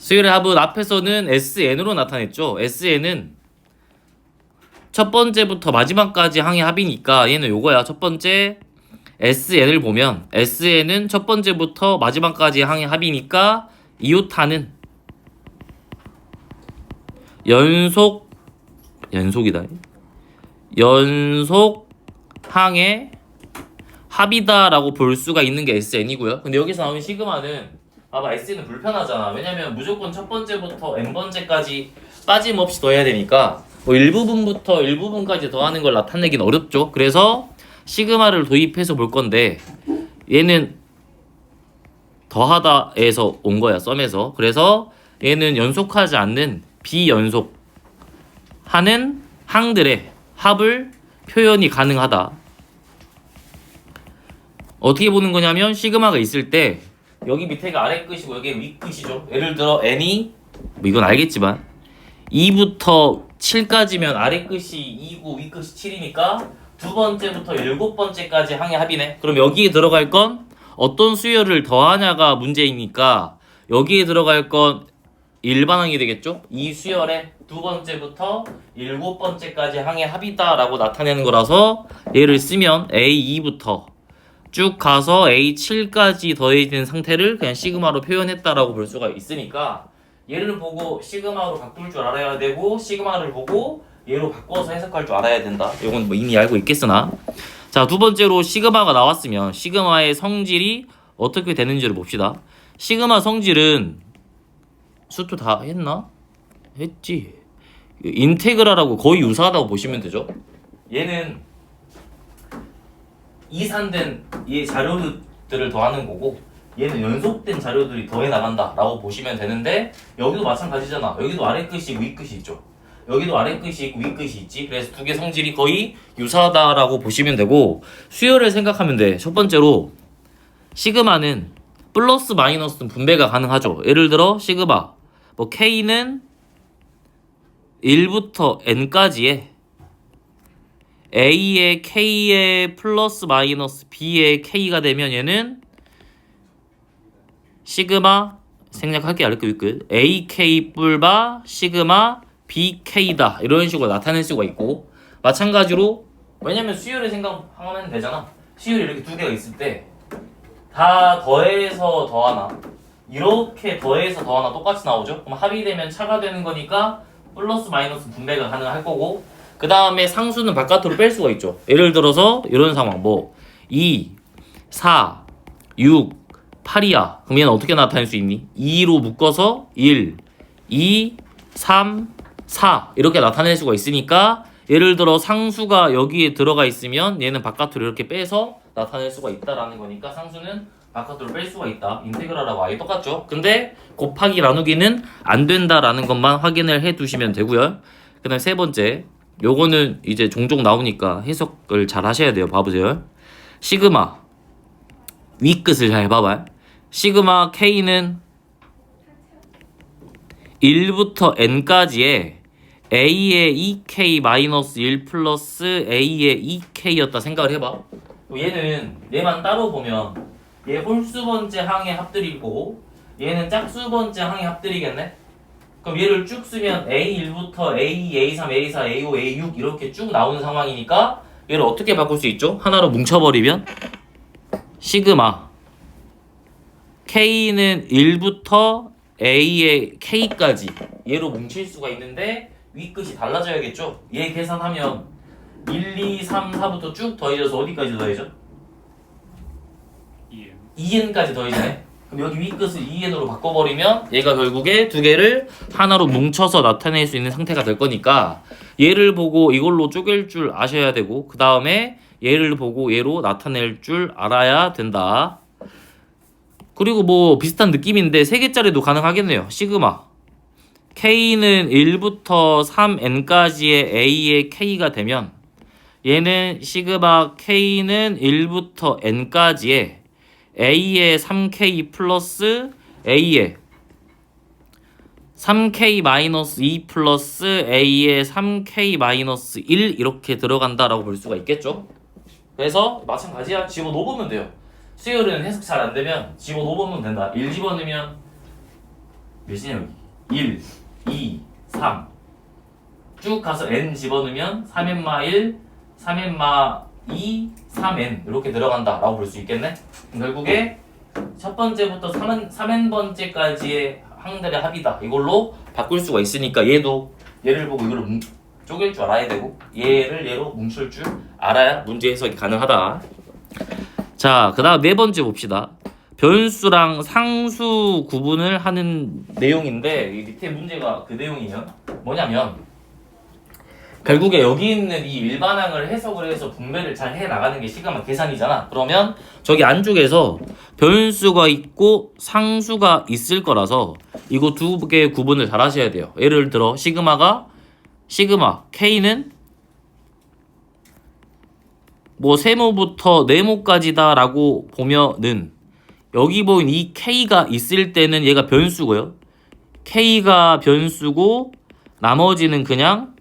수열의 합은 앞에서는 SN으로 나타냈죠. SN은 첫 번째부터 마지막까지 항의 합이니까 얘는 요거야. 첫 번째 SN을 보면 SN은 첫 번째부터 마지막까지 항의 합이니까 이오타는 연속이다. 연속 항의 합이다라고 볼 수가 있는 게 SN이고요. 근데 여기서 나오는 시그마는 봐봐, SN은 불편하잖아. 왜냐면 무조건 첫 번째부터 n번째까지 빠짐없이 더해야 되니까 뭐 일부분부터 일부분까지 더하는 걸 나타내긴 어렵죠. 그래서 시그마를 도입해서 볼 건데 얘는 더하다에서 온 거야, 썸에서. 그래서 얘는 연속하지 않는 비연속 하는 항들의 합을 표현이 가능하다. 어떻게 보는 거냐면 시그마가 있을 때 여기 밑에가 아래 끝이고 여기 위 끝이죠. 예를 들어 n이 뭐 이건 알겠지만 2부터 7까지면 아래 끝이 2고 위 끝이 7이니까 두 번째부터 7번째까지 항의 합이네. 그럼 여기에 들어갈 건 어떤 수열을 더하냐가 문제이니까 여기에 들어갈 건 일반항이 되겠죠? 이 수열의 두 번째부터 7번째까지 항의 합이다 라고 나타내는 거라서 얘를 쓰면 A2부터 쭉 가서 A7까지 더해지는 상태를 그냥 시그마로 표현했다라고 볼 수가 있으니까 얘를 보고 시그마로 바꿀 줄 알아야 되고 시그마를 보고 얘로 바꿔서 해석할 줄 알아야 된다. 이건 뭐 이미 알고 있겠으나 자, 두 번째로 시그마가 나왔으면 시그마의 성질이 어떻게 되는지를 봅시다. 시그마 성질은 수트 다 했나? 했지. 인테그랄하고 거의 유사하다고 보시면 되죠. 얘는 이산된 이 자료들을 더하는 거고 얘는 연속된 자료들이 더해 나간다 라고 보시면 되는데 여기도 마찬가지잖아. 여기도 아래 끝이 있고 위 끝이 있죠. 여기도 아래 끝이 있고 위 끝이 있지. 그래서 두 개 성질이 거의 유사하다라고 보시면 되고 수열을 생각하면 돼. 첫 번째로 시그마는 플러스 마이너스 분배가 가능하죠. 예를 들어 시그마 뭐 K는 1부터 N까지의 A의 K의 플러스 마이너스 B의 K가 되면 얘는 시그마 생략할게 아래 끝 AK 뿔바 시그마 BK다 이런 식으로 나타낼 수가 있고 마찬가지로 왜냐면 수열을 생각하면 되잖아. 수열이 이렇게 두 개가 있을 때 다 더해서 더하나 이렇게 더해서 더하나 똑같이 나오죠. 그럼 합이 되면 차가 되는 거니까 플러스 마이너스 분배가 가능할 거고 그 다음에 상수는 바깥으로 뺄 수가 있죠. 예를 들어서 이런 상황 뭐 2, 4, 6, 8이야. 그럼 얘는 어떻게 나타낼 수 있니? 2로 묶어서 1, 2, 3, 4 이렇게 나타낼 수가 있으니까 예를 들어 상수가 여기에 들어가 있으면 얘는 바깥으로 이렇게 빼서 나타낼 수가 있다라는 거니까 상수는 바깥으로 뺄 수가 있다. 인테그랄하고 아예 똑같죠. 근데 곱하기 나누기는 안 된다라는 것만 확인을 해 두시면 되고요. 그 다음 세 번째 요거는 이제 종종 나오니까 해석을 잘 하셔야 돼요. 봐보세요. 시그마 윗끝을 잘 봐봐요. 시그마 K는 1부터 N까지의 A의 2K-1 플러스 A의 2K였다 생각을 해봐. 얘는 얘만 따로 보면 얘 홀수 번째 항의 합들이고 얘는 짝수 번째 항의 합들이겠네? 그럼 얘를 쭉 쓰면 A1부터 A2, A3, A4, A5, A6 이렇게 쭉 나오는 상황이니까 얘를 어떻게 바꿀 수 있죠? 하나로 뭉쳐버리면 시그마 K는 1부터 A의 K까지 얘로 뭉칠 수가 있는데 윗끝이 달라져야겠죠? 얘 계산하면 1, 2, 3, 4부터 쭉 더해져서 어디까지 더해져? 2n까지 더해지네? 그럼 여기 윗끝을 2n으로 바꿔버리면 얘가 결국에 두 개를 하나로 뭉쳐서 나타낼 수 있는 상태가 될 거니까 얘를 보고 이걸로 쪼갤 줄 아셔야 되고 그 다음에 얘를 보고 얘로 나타낼 줄 알아야 된다. 그리고 뭐 비슷한 느낌인데 3개짜리도 가능하겠네요. 시그마 K는 1부터 3n까지의 A의 K가 되면 얘는 시그마 K는 1부터 n까지의 A의 3K 플러스 A의 3K-2 플러스 A의 3K-1 이렇게 들어간다라고 볼 수가 있겠죠. 그래서 마찬가지야. 집어넣으면 돼요. 수열은 해석 잘 안되면 집어넣으면 된다. 1 집어넣으면 몇이냐 여기 1, 2, 3 쭉 가서 n 집어넣으면 3n마 1, 3n마 2, 3n 이렇게 들어간다 라고 볼 수 있겠네. 결국에 첫 번째부터 3n번째까지의 항들의 합이다 이걸로 바꿀 수가 있으니까 얘를 보고 이걸 쪼갤 줄 알아야 되고 얘를 얘로 뭉칠 줄 알아야 문제 해석이 가능하다. 자, 그 다음 네 번째 봅시다. 변수랑 상수 구분을 하는 내용인데 이 밑에 문제가 그 내용이면 뭐냐면 결국에 여기 있는 이 일반항을 해석을 해서 분배를 잘 해나가는 게 시그마 계산이잖아. 그러면 저기 안쪽에서 변수가 있고 상수가 있을 거라서 이거 두 개의 구분을 잘 하셔야 돼요. 예를 들어 시그마 K는 뭐 세모부터 네모까지다 라고 보면은 여기 보인 이 K가 있을 때는 얘가 변수고요. K가 변수고 나머지는 그냥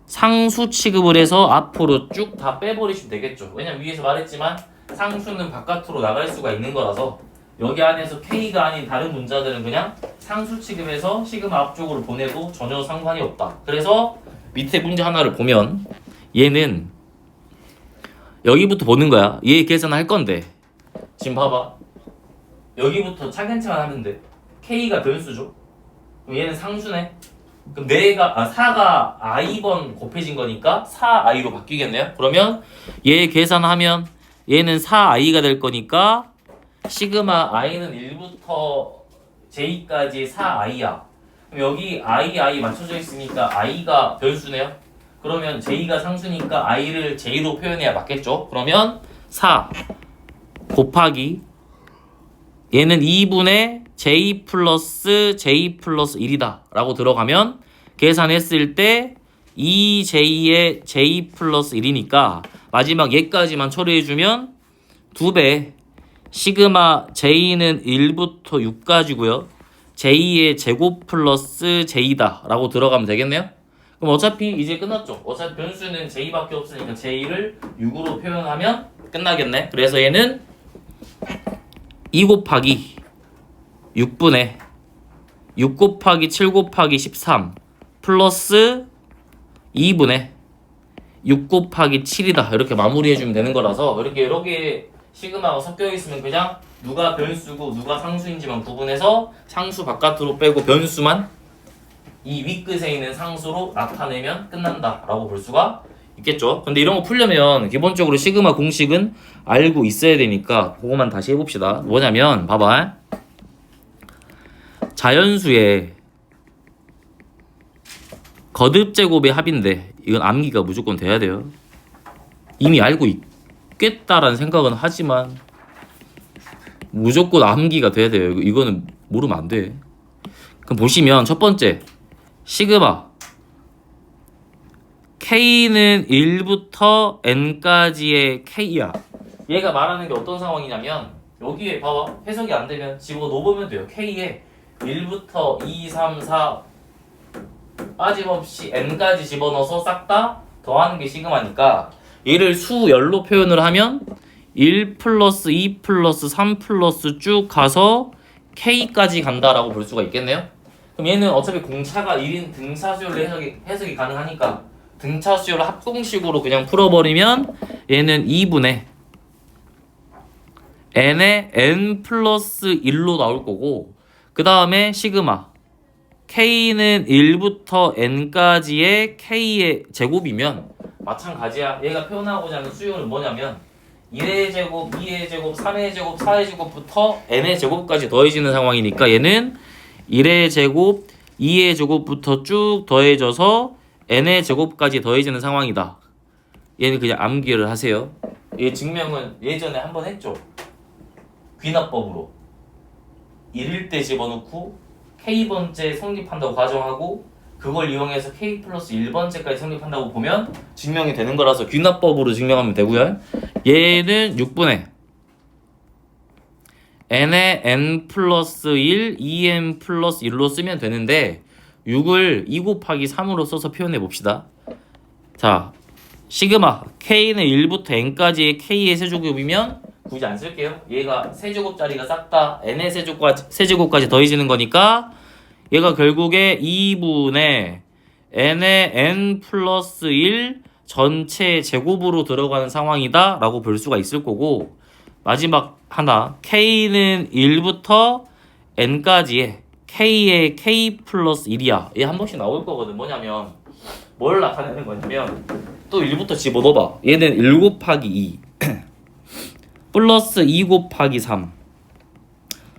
상수 취급을 해서 앞으로 쭉 다 빼버리시면 되겠죠. 왜냐면 위에서 말했지만 상수는 바깥으로 나갈 수가 있는 거라서 여기 안에서 K가 아닌 다른 문자들은 그냥 상수 취급해서 시그마 앞쪽으로 보내도 전혀 상관이 없다. 그래서 밑에 문제 하나를 보면 얘는 여기부터 보는 거야. 얘 계산할 건데 지금 봐봐. 여기부터 차근차근 하면 돼. K가 변수죠. 그럼 얘는 상수네. 그럼 4가 i번 곱해진 거니까 4i로 바뀌겠네요. 그러면 얘 계산하면 얘는 4i가 될 거니까 시그마 i는 1부터 j까지 4i야. 그럼 여기 i 맞춰져 있으니까 i가 변수네요. 그러면 j가 상수니까 i를 j로 표현해야 맞겠죠. 그러면 4 곱하기 얘는 2분의 j 플러스 1이다 라고 들어가면 계산했을 때 2j의 j 플러스 1이니까 마지막 얘까지만 처리해주면 2배 시그마 j는 1부터 6까지고요. j의 제곱 플러스 j다 라고 들어가면 되겠네요. 그럼 어차피 이제 끝났죠. 어차피 변수는 j밖에 없으니까 j를 6으로 표현하면 끝나겠네. 그래서 얘는 2 곱하기 6분의 6 곱하기 7 곱하기 13 플러스 2분의 6 곱하기 7이다 이렇게 마무리해주면 되는 거라서 이렇게 여러 개의 시그마가 섞여 있으면 그냥 누가 변수고 누가 상수인지만 구분해서 상수 바깥으로 빼고 변수만 이 윗끝에 있는 상수로 나타내면 끝난다 라고 볼 수가 있겠죠. 근데 이런 거 풀려면 기본적으로 시그마 공식은 알고 있어야 되니까 그거만 다시 해봅시다. 뭐냐면 봐봐. 자연수의 거듭제곱의 합인데 이건 암기가 무조건 돼야 돼요. 이미 알고 있겠다라는 생각은 하지만 무조건 암기가 돼야 돼요. 이거는 모르면 안 돼. 그럼 보시면 첫 번째 시그마 K는 1부터 N까지의 K야. 얘가 말하는 게 어떤 상황이냐면 여기에 봐봐. 해석이 안 되면 집어넣으면 돼요. K에 1부터 2, 3, 4 빠짐없이 N까지 집어넣어서 싹 다 더하는 게 시그마니까 얘를 수열로 표현을 하면 1 플러스 2 플러스 3 플러스 쭉 가서 K까지 간다라고 볼 수가 있겠네요. 그럼 얘는 어차피 공차가 1인 등차수열로 해석이 가능하니까 등차수열 합공식으로 그냥 풀어버리면 얘는 2분의 n의 n 플러스 1로 나올 거고 그 다음에 시그마 k는 1부터 n까지의 k의 제곱이면 마찬가지야. 얘가 표현하고자 하는 수열은 뭐냐면 1의 제곱, 2의 제곱, 3의 제곱, 4의 제곱부터 n의 제곱까지 더해지는 상황이니까 얘는 1의 제곱, 2의 제곱부터 쭉 더해져서 n의 제곱까지 더해지는 상황이다. 얘는 그냥 암기를 하세요. 얘 증명은 예전에 한번 했죠. 귀납법으로 1일 때 집어넣고 k번째 성립한다고 가정하고 그걸 이용해서 k 플러스 1번째까지 성립한다고 보면 증명이 되는 거라서 귀납법으로 증명하면 되고요. 얘는 6분의 n의 n 플러스 1, 2n 플러스 1로 쓰면 되는데 6을 2 곱하기 3으로 써서 표현해 봅시다. 자, 시그마 k는 1부터 n까지의 k의 세제곱이면 굳이 안 쓸게요. 얘가 세제곱짜리가 싹 다 n의 세제곱까지 더해지는 거니까 얘가 결국에 2분의 n의 n 플러스 1 전체 제곱으로 들어가는 상황이다 라고 볼 수가 있을 거고, 마지막 하나 k는 1부터 n까지의 k의 k 플러스 1이야. 얘 한 번씩 나올 거거든. 뭐냐면 뭘 나타내는 거냐면 또 1부터 집어넣어봐. 얘는 1 곱하기 2 플러스 2 곱하기 3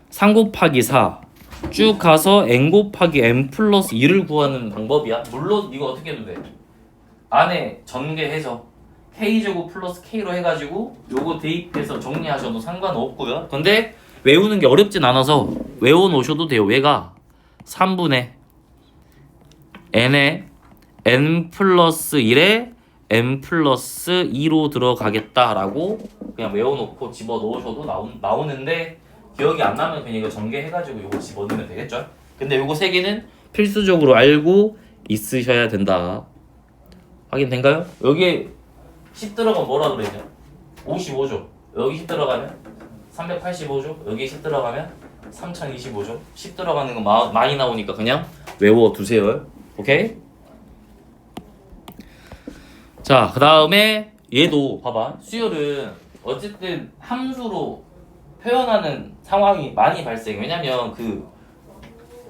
3 곱하기 4 쭉 가서 n 곱하기 n 플러스 2를 구하는 방법이야. 물론 이거 어떻게 해도 돼. 안에 전개해서 k제곱 플러스 k로 해가지고 요거 대입해서 정리하셔도 상관없고요. 근데 외우는 게 어렵진 않아서 외워놓으셔도 돼요. 얘가 3분의 n에 n 플러스 1에 n 플러스 2로 들어가겠다라고 그냥 외워놓고 집어넣으셔도 나오는데, 기억이 안 나면 그냥 이거 전개해가지고 요거 집어넣으면 되겠죠. 근데 요거 세 개는 필수적으로 알고 있으셔야 된다. 확인된가요? 여기에 10 들어가면 뭐라 그랬냐? 55조. 여기 10 들어가면 385조. 여기 10 들어가면 3025조. 10 들어가는 거 많이 나오니까 그냥 외워두세요. 오케이? 자, 그 다음에 얘도 봐봐. 수열은 어쨌든 함수로 표현하는 상황이 많이 발생해. 왜냐면 그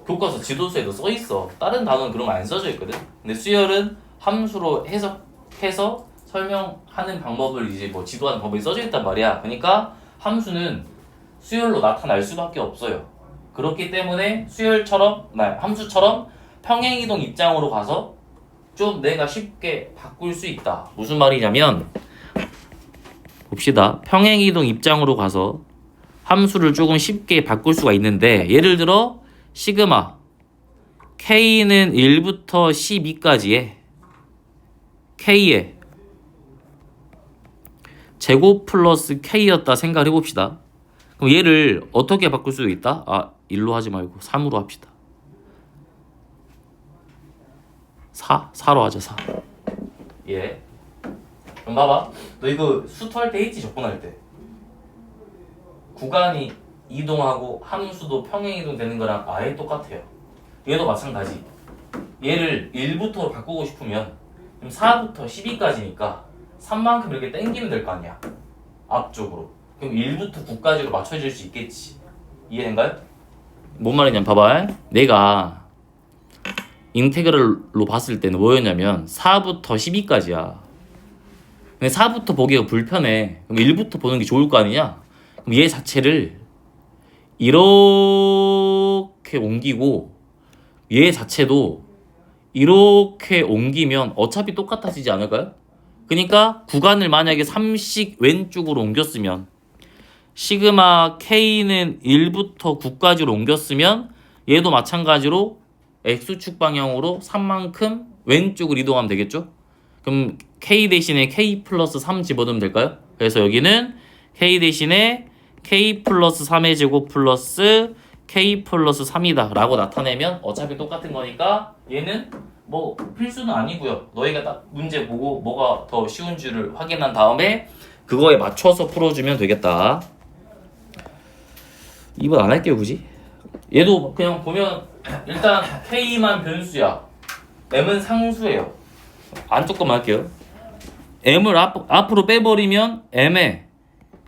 교과서 지도서에도 써있어. 다른 단어는 그런 거 안 써져 있거든. 근데 수열은 함수로 해석해서 설명하는 방법을 이제 뭐 지도하는 방법이 써져 있단 말이야. 그러니까 함수는 수열로 나타날 수밖에 없어요. 그렇기 때문에 수열처럼, 함수처럼 평행이동 입장으로 가서 좀 내가 쉽게 바꿀 수 있다. 무슨 말이냐면 봅시다. 평행이동 입장으로 가서 함수를 조금 쉽게 바꿀 수가 있는데, 예를 들어 시그마 k는 1부터 12까지의 k의 제곱 플러스 k였다 생각을 해봅시다. 그럼 얘를 어떻게 바꿀 수 있다? 1로 하지 말고 3으로 합시다. 4로 하자. 4. 예. 그럼 봐봐. 너 이거 수투할 때 했지? 접근할 때. 구간이 이동하고 함수도 평행이동 되는 거랑 아예 똑같아요. 얘도 마찬가지. 얘를 1부터로 바꾸고 싶으면 그럼 4부터 12까지니까 3만큼 이렇게 당기면 될 거 아니야. 앞쪽으로. 그럼 1부터 9까지로 맞춰질 수 있겠지. 이해된가요? 뭔 말이냐면 봐봐. 내가 인테그럴로 봤을 때는 뭐였냐면 4부터 12까지야. 근데 4부터 보기가 불편해. 그럼 1부터 보는 게 좋을 거 아니냐? 그럼 얘 자체를 이렇게 옮기고 얘 자체도 이렇게 옮기면 어차피 똑같아지지 않을까요? 그러니까 구간을 만약에 3씩 왼쪽으로 옮겼으면, 시그마 k는 1부터 9까지로 옮겼으면 얘도 마찬가지로 x축 방향으로 3만큼 왼쪽으로 이동하면 되겠죠? 그럼 k 대신에 k 플러스 3 집어넣으면 될까요? 그래서 여기는 k 대신에 k 플러스 3의 제곱 플러스 k 플러스 3이다 라고 나타내면 어차피 똑같은 거니까 얘는 뭐 필수는 아니고요. 너희가 딱 문제 보고 뭐가 더 쉬운 줄을 확인한 다음에 그거에 맞춰서 풀어주면 되겠다. 2번 안 할게요 굳이. 얘도 그냥 보면 일단 k만 변수야. m은 상수예요. 안쪽 것만 할게요. m을 앞으로 빼버리면 m에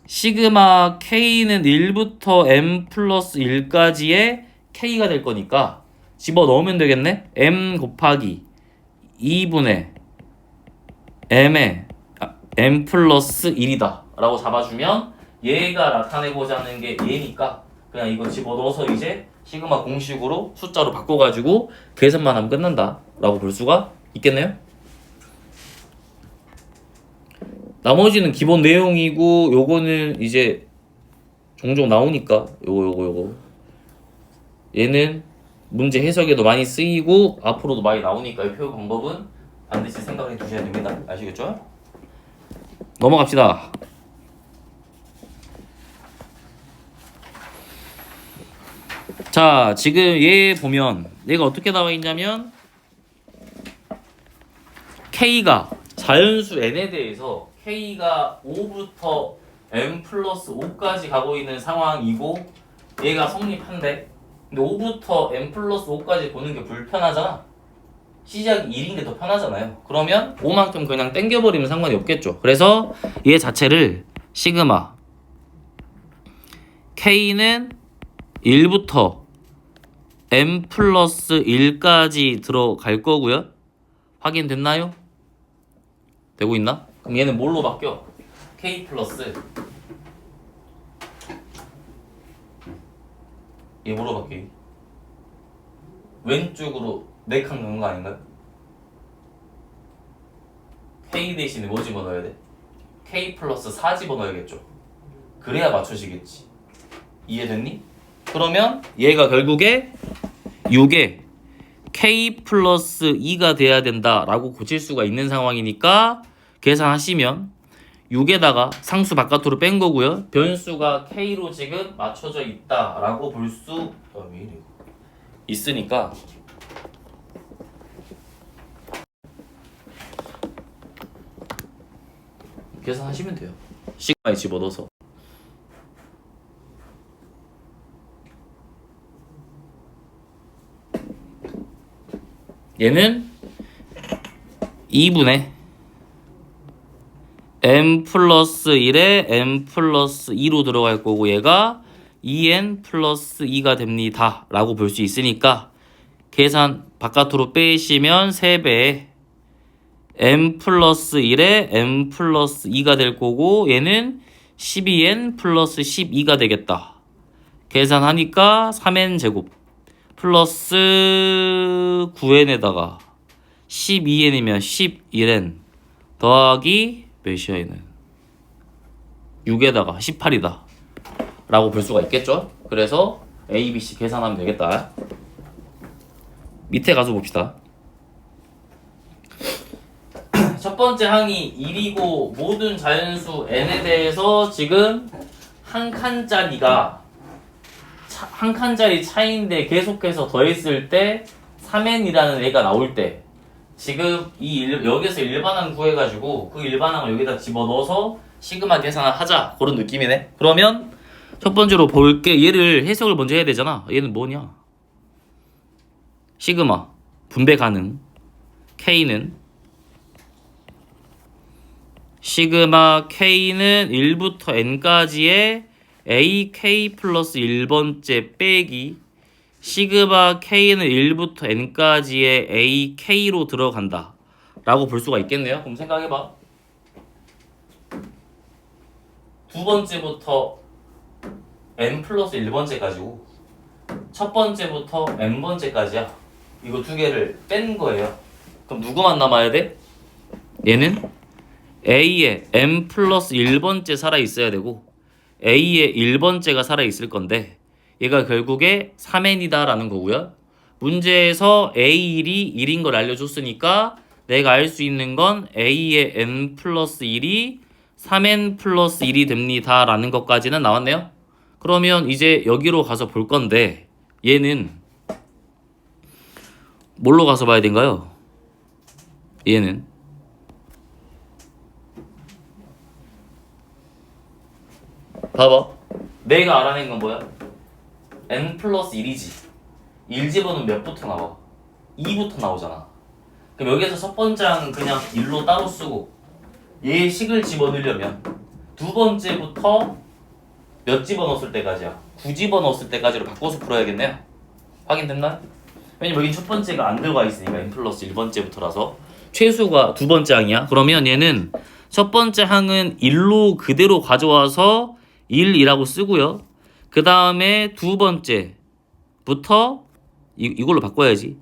시그마 k는 1부터 m 플러스 1까지의 k가 될 거니까 집어넣으면 되겠네. m 곱하기 2분의 m의 m 플러스 1이다 라고 잡아주면 얘가 나타내고자 하는 게 얘니까 그냥 이거 집어넣어서 이제 시그마 공식으로 숫자로 바꿔가지고 계산만 하면 끝난다 라고 볼 수가 있겠네요. 나머지는 기본 내용이고 요거는 이제 종종 나오니까 요거 얘는 문제 해석에도 많이 쓰이고 앞으로도 많이 나오니까 이 표현 방법은 반드시 생각해 두셔야 됩니다. 아시겠죠? 넘어갑시다. 자, 지금 얘 보면 얘가 어떻게 나와 있냐면 k가 자연수 n에 대해서 k가 5부터 m 플러스 5까지 가고 있는 상황이고 얘가 성립한대. 근데 5부터 n 플러스 5까지 보는 게 불편하잖아. 시작이 1인 게 더 편하잖아요. 그러면 5만큼 그냥 땡겨버리면 상관이 없겠죠. 그래서 얘 자체를 시그마 K는 1부터 n 플러스 1까지 들어갈 거고요. 확인됐나요? 되고 있나? 그럼 얘는 뭘로 바뀌어? K 플러스 얘 뭐로 바뀌어? 왼쪽으로 4칸 넣는 거 아닌가요? K 대신에 뭐 집어넣어야 돼? K 플러스 4 집어넣어야겠죠. 그래야 맞춰지겠지. 이해됐니? 그러면 얘가 결국에 6에 K 플러스 2가 돼야 된다라고 고칠 수가 있는 상황이니까 계산하시면 6에다가 상수 바깥으로 뺀 거고요. 변수가 K로 지금 맞춰져 있다라고 볼 수 있으니까 계산하시면 돼요. 시그마에 집어넣어서. 얘는 2분의 n 플러스 1에 n 플러스 2로 들어갈 거고 얘가 2n 플러스 2가 됩니다 라고 볼 수 있으니까 계산 바깥으로 빼시면 3배에 n 플러스 1에 n 플러스 2가 될 거고 얘는 12n 플러스 12가 되겠다. 계산하니까 3n 제곱 플러스 9n에다가 12n이면 11n 더하기 몇이야 얘는 6에다가 18이다 라고 볼 수가 있겠죠. 그래서 A, B, C 계산하면 되겠다. 밑에 가서 봅시다. 첫 번째 항이 1이고 모든 자연수 n에 대해서 지금 한 칸짜리 차이인데 계속해서 더했을 때 3n이라는 애가 나올 때 지금 여기서 일반항 구해가지고 그 일반항을 여기다 집어넣어서 시그마 계산을 하자 그런 느낌이네. 그러면 첫 번째로 볼게. 얘를 해석을 먼저 해야 되잖아. 얘는 뭐냐? 시그마 분배 가능 K는 시그마 K는 1부터 N까지의 AK 플러스 1번째 빼기 시그마 K는 1부터 N까지의 AK로 들어간다 라고 볼 수가 있겠네요. 그럼 생각해봐. 두 번째부터 N 플러스 1번째까지고 첫 번째부터 N번째까지야. 이거 두 개를 뺀 거예요. 그럼 누구만 남아야 돼? 얘는 A에 n 플러스 1번째 살아있어야 되고 A에 1번째가 살아있을 건데 얘가 결국에 3n이다 라는 거고요. 문제에서 A1이 1인 걸 알려줬으니까 내가 알 수 있는 건 A의 n 플러스 1이 3n 플러스 1이 됩니다 라는 것까지는 나왔네요. 그러면 이제 여기로 가서 볼 건데 얘는 뭘로 가서 봐야 된가요? 얘는 봐봐. 내가 알아낸 건 뭐야? n 플러스 1이지. 1 집어넣으면 몇부터 나와? 2부터 나오잖아. 그럼 여기서 첫 번째 항은 그냥 1로 따로 쓰고 얘 식을 집어넣으려면 두 번째부터 몇 집어넣었을 때까지야? 9 집어넣었을 때까지로 바꿔서 풀어야겠네요. 확인됐나요? 왜냐면 여기 첫 번째가 안 들어가 있으니까 n 플러스 1번째부터라서 최수가 두 번째 항이야. 그러면 얘는 첫 번째 항은 1로 그대로 가져와서 1이라고 쓰고요. 그 다음에 두 번째부터 이걸로 바꿔야지.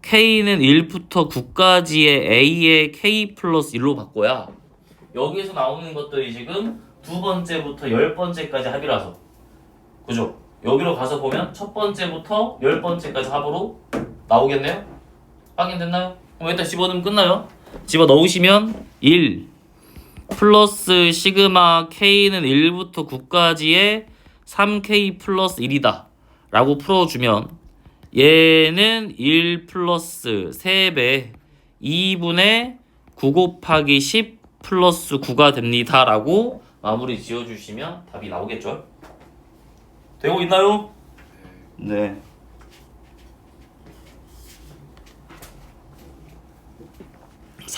K는 1부터 9까지의 A의 K 플러스 1로 바꿔야 여기서 나오는 것들이 지금 두 번째부터 10번째까지 합이라서 그죠? 여기로 가서 보면 첫 번째부터 10번째까지 합으로 나오겠네요? 확인됐나요? 그럼 일단 집어넣으면 끝나요. 집어넣으시면 1 플러스 시그마 K는 1부터 9까지의 3K 플러스 1이다 라고 풀어주면 얘는 1 플러스 3배 2분의 9 곱하기 10 플러스 9가 됩니다 라고 마무리 지어주시면 답이 나오겠죠? 되고 있나요? 네.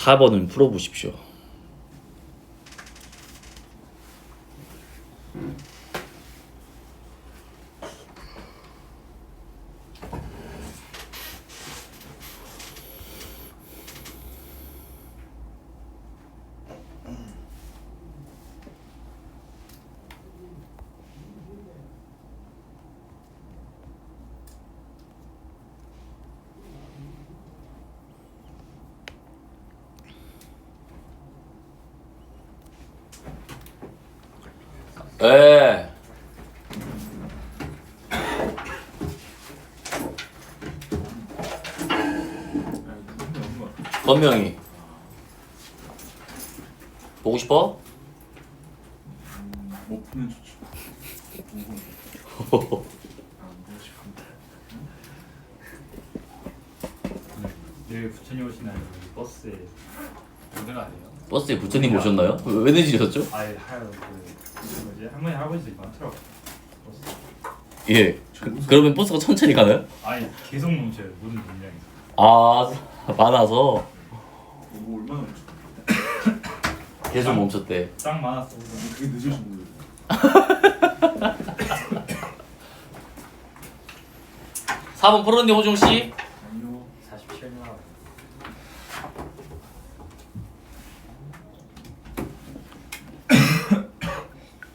4번은 풀어보십시오. 에. 건명이 보고 싶어? 못 푸면 좋죠. 안 보고 싶은데. 내일 부처님 오신 날 버스에 운행 아니에요? 버스에 부처님 오셨나요? 왜 늦으셨죠? 아예 하여 그 뭐지 할머니 할아버지들이 많더라고. 버스. 예. 그러면 버스가 천천히 가나요? 아니 계속 멈춰요 모든 분량이. 아, 많아서 뭐 얼마나 멈춰? 계속 멈췄대. 딱 많았어. 그게 늦으신 거예요. 4번 프로님 호중 씨. 아니요. 47만.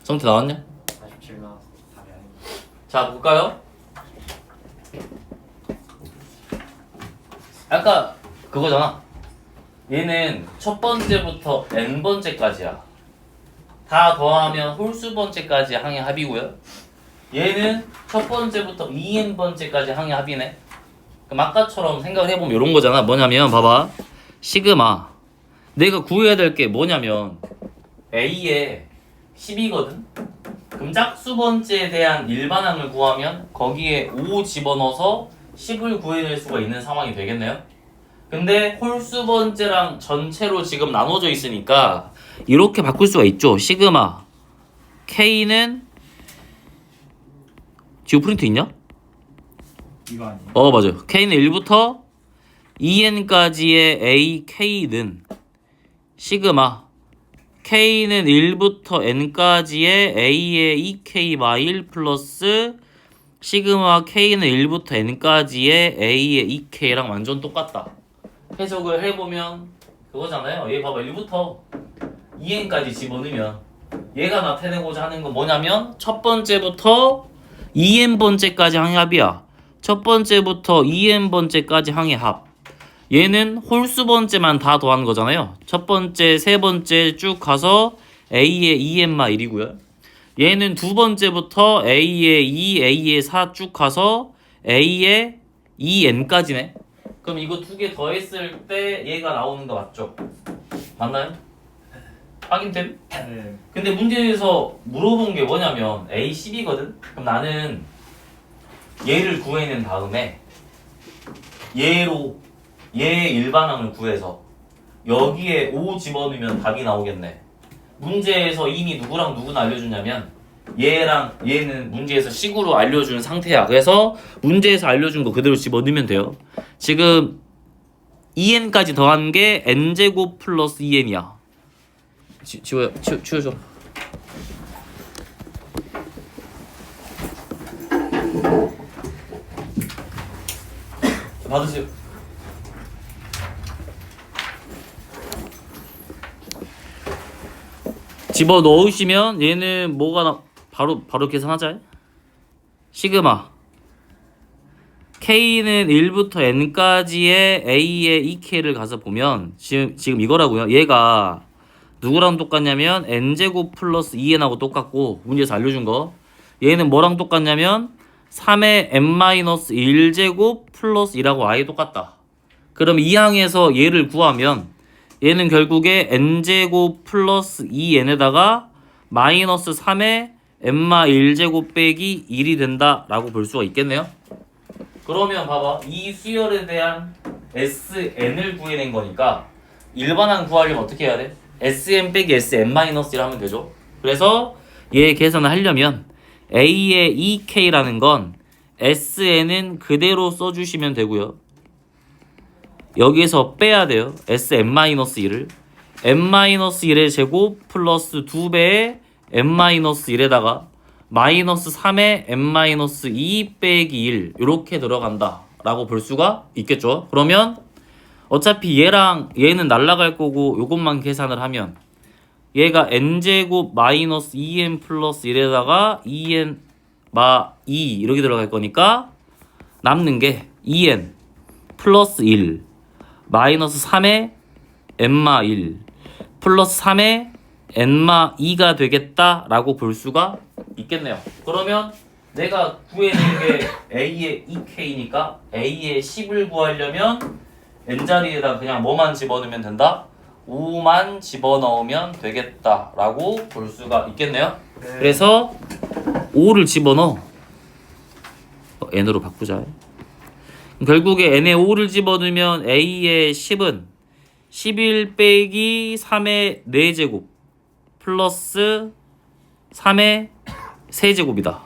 성태 나왔냐? 47만 답이 아닙니다. 자, 볼까요? 아까 그거잖아. 얘는 첫 번째부터 n 번째까지야. 다 더하면 홀수 번째까지 항의 합이고요. 얘는 첫 번째부터 2n 번째까지 항의 합이네. 그럼 아까처럼 생각을 해보면 이런 거잖아. 뭐냐면 봐봐. 시그마. 내가 구해야 될 게 뭐냐면 A에 10이거든. 그럼 짝수 번째에 대한 일반항을 구하면 거기에 5 집어넣어서 10을 구해낼 수가 있는 상황이 되겠네요. 근데 홀수 번째랑 전체로 지금 나눠져 있으니까 이렇게 바꿀 수가 있죠. 시그마 K는 지금 프린트 있냐? 이거 아니에요? 맞아요. K는 1부터 2n까지의 AK는 시그마 K는 1부터 n까지의 A의 EK-1 플러스 시그마 K는 1부터 n까지의 A의 EK랑 완전 똑같다. 해석을 해보면 그거잖아요. 얘 봐봐. 1부터 2n까지 집어넣으면 얘가 나타내고자 하는 건 뭐냐면 첫 번째부터 2n번째까지 항의 합이야. 첫 번째부터 2n번째까지 항의 합. 얘는 홀수 번째만 다 더하는 거잖아요. 첫 번째, 세 번째 쭉 가서 A의 2n마1이고요. 얘는 두 번째부터 A의 2, A의 4 쭉 가서 A의 2n까지네. 그럼 이거 두 개 더했을 때 얘가 나오는 거 맞죠? 맞나요? 확인됨? 네. 근데 문제에서 물어본 게 뭐냐면 A10이거든? 그럼 나는 얘를 구해낸 다음에 얘의 일반항을 구해서 여기에 5 집어넣으면 답이 나오겠네. 문제에서 이미 누구랑 누구나 알려주냐면 얘랑 얘는 문제에서 식으로 알려준 상태야. 그래서 문제에서 알려준 거 그대로 집어넣으면 돼요. 지금 2n까지 더한 게 n제곱 플러스 2n이야. 치워줘. 받으세요. 집어 넣으시면 얘는 뭐가 바로 계산하자. 시그마 K는 1부터 N까지의 A의 EK를 가서 보면 지금 이거라고요. 얘가 누구랑 똑같냐면 N제곱 플러스 2N하고 똑같고 문제에서 알려준 거. 얘는 뭐랑 똑같냐면 3의 N-1제곱 플러스 2라고 아예 똑같다. 그럼 이 항에서 얘를 구하면 얘는 결국에 N제곱 플러스 2N에다가 마이너스 3의 N-1제곱 빼기 1이 된다라고 볼 수가 있겠네요. 그러면 봐봐. 이 수열에 대한 SN을 구해낸 거니까 일반항 구하려면 어떻게 해야 돼? SN 빼기 SN-1을 하면 되죠. 그래서 얘 계산을 하려면 A의 EK라는 건 SN은 그대로 써주시면 되고요. 여기에서 빼야 돼요. Sn-1을 n-1의 제곱 플러스 2배의 n-1에다가 마이너스 3의 n-2 빼기 1 이렇게 들어간다 라고 볼 수가 있겠죠. 그러면 어차피 얘랑 얘는 날라갈 거고 요것만 계산을 하면 얘가 n제곱 마이너스 2n 플러스 1에다가 2n 마 2 이렇게 들어갈 거니까 남는 게 2n 플러스 1 마이너스 3의 n마 1 플러스 3의 n마 2가 되겠다라고 볼 수가 있겠네요. 그러면 내가 구해낸 게 a의 2k니까 a의 10을 구하려면 n자리에다 그냥 뭐만 집어넣으면 된다? 5만 집어넣으면 되겠다라고 볼 수가 있겠네요. 네. 그래서 5를 집어넣어. n으로 바꾸자. 결국에 n에 5를 집어넣으면 a의 10은 11 빼기 3의 4제곱 플러스 3의 세제곱이다.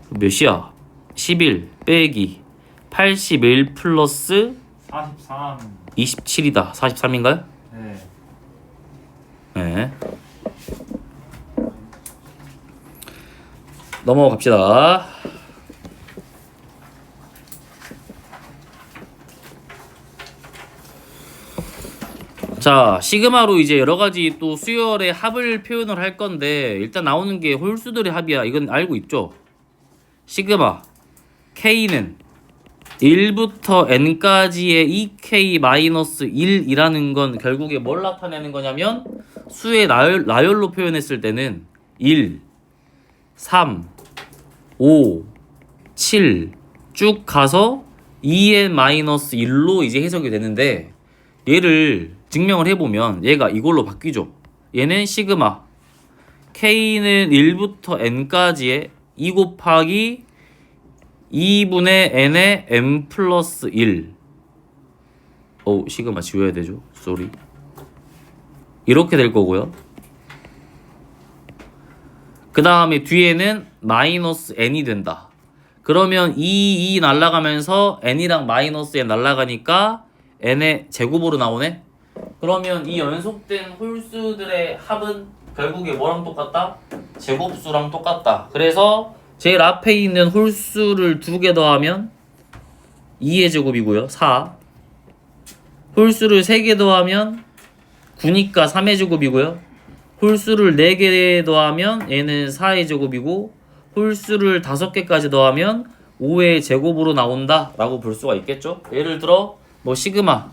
몇이야? 11 빼기 81 플러스 43. 27이다. 43인가요? 네. 네. 넘어갑시다. 자, 시그마로 이제 여러 가지 또 수열의 합을 표현을 할 건데 일단 나오는 게 홀수들의 합이야. 이건 알고 있죠? 시그마 K는 1부터 n까지의 2k-1이라는 건 결국에 뭘 나타내는 거냐면 수의 나열로 표현했을 때는 1, 3, 5, 7 쭉 가서 2n-1로 이제 해석이 되는데 얘를 증명을 해보면 얘가 이걸로 바뀌죠. 얘는 시그마 K는 1부터 n까지의 2 곱하기 2분의 n의 n 플러스 1 시그마 지워야 되죠. 쏘리. 이렇게 될 거고요. 그 다음에 뒤에는 마이너스 n이 된다. 그러면 2 날라가면서 n이랑 마이너스 n 날라가니까 n의 제곱으로 나오네. 그러면 이 연속된 홀수들의 합은 결국에 뭐랑 똑같다? 제곱수랑 똑같다. 그래서 제일 앞에 있는 홀수를 2개 더하면 2의 제곱이고요. 4. 홀수를 3개 더하면 9니까 3의 제곱이고요. 홀수를 4개 더하면 얘는 4의 제곱이고 홀수를 5개까지 더하면 5의 제곱으로 나온다 라고 볼 수가 있겠죠. 예를 들어 뭐 시그마